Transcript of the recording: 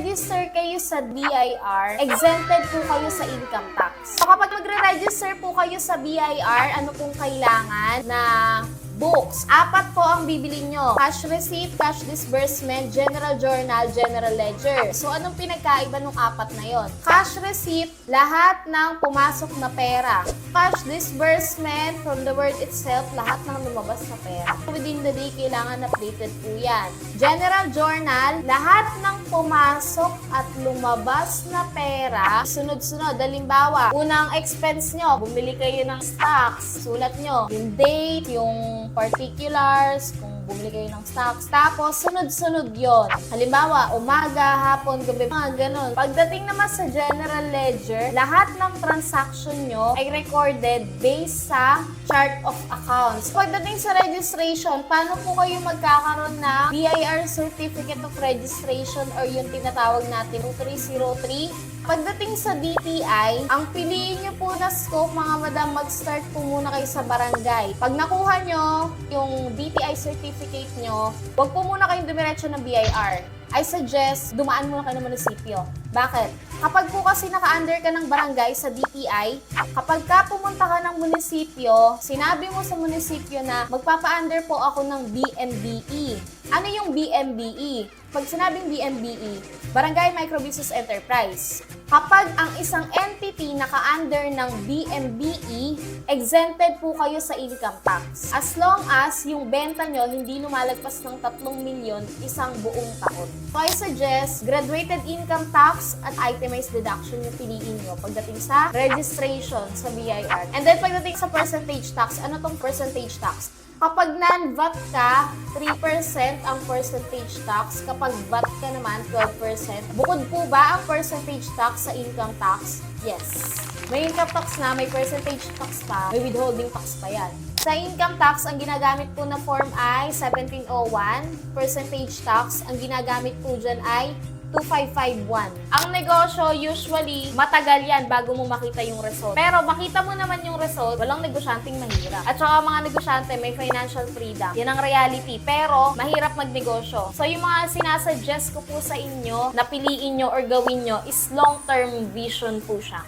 mag-register kayo sa BIR, exempted po kayo sa income tax. So kapag magre-register po kayo sa BIR, ano pong kailangan na books? 4 po ang bibili nyo. Cash receipt, cash disbursement, general journal, general ledger. So, anong pinagkaiba ng 4 na yon? Cash receipt, lahat ng pumasok na pera. Cash disbursement, from the word itself, lahat ng lumabas na pera. Within the day, kailangan updated po yan. General journal, lahat ng pumasok at lumabas na pera, sunod-sunod. Halimbawa, unang expense nyo, bumili kayo ng stocks, sulat nyo yung date, yung particulars, kung bumili kayo ng stocks. Tapos, sunod-sunod yon. Halimbawa, umaga, hapon, gabi, mga ganun. Pagdating naman sa general ledger, lahat ng transaction nyo ay recorded based sa chart of accounts. Pagdating sa registration, paano po kayo magkakaroon ng BIR Certificate of Registration or yung tinatawag natin 0303? Pagdating sa DTI, ang piliin nyo po na scope, mga madam, mag-start po muna kayo sa barangay. Pag nakuha nyo yung DTI certificate nyo, huwag po muna kayong dumiretso ng BIR. I suggest, dumaan muna kayo ng munisipyo. Bakit? Kapag po kasi naka-under ka ng barangay sa DTI, kapag ka pumunta ka ng munisipyo, sinabi mo sa munisipyo na magpapa-under po ako ng BMBE. Ano yung BMBE? Pag sinabing BMBE, Barangay Micro Business Enterprise. Kapag ang isang entity naka-under ng BMBE, exempted po kayo sa income tax. As long as yung benta nyo hindi lumalagpas ng 3 milyon isang buong taon. So I suggest, graduated income tax at itemized deduction yung piliin nyo pagdating sa registration sa BIR. And then pagdating sa percentage tax, ano tong percentage tax? Kapag non-VAT ka, 3% ang percentage tax. Kapag VAT ka naman, 12%. Bukod po ba ang percentage tax sa income tax? Yes. May income tax na, may percentage tax pa, may withholding tax pa yan. Sa income tax, ang ginagamit po na form ay 1701. Percentage tax, ang ginagamit po dyan ay 2551. Ang negosyo, usually, matagal yan bago mo makita yung result. Pero makita mo naman yung result, walang negosyanteng mahirap. At saka mga negosyante, may financial freedom. Yan ang reality. Pero, mahirap magnegosyo. So, yung mga sinasuggest ko po sa inyo, na piliin nyo or gawin nyo is long-term vision po siya.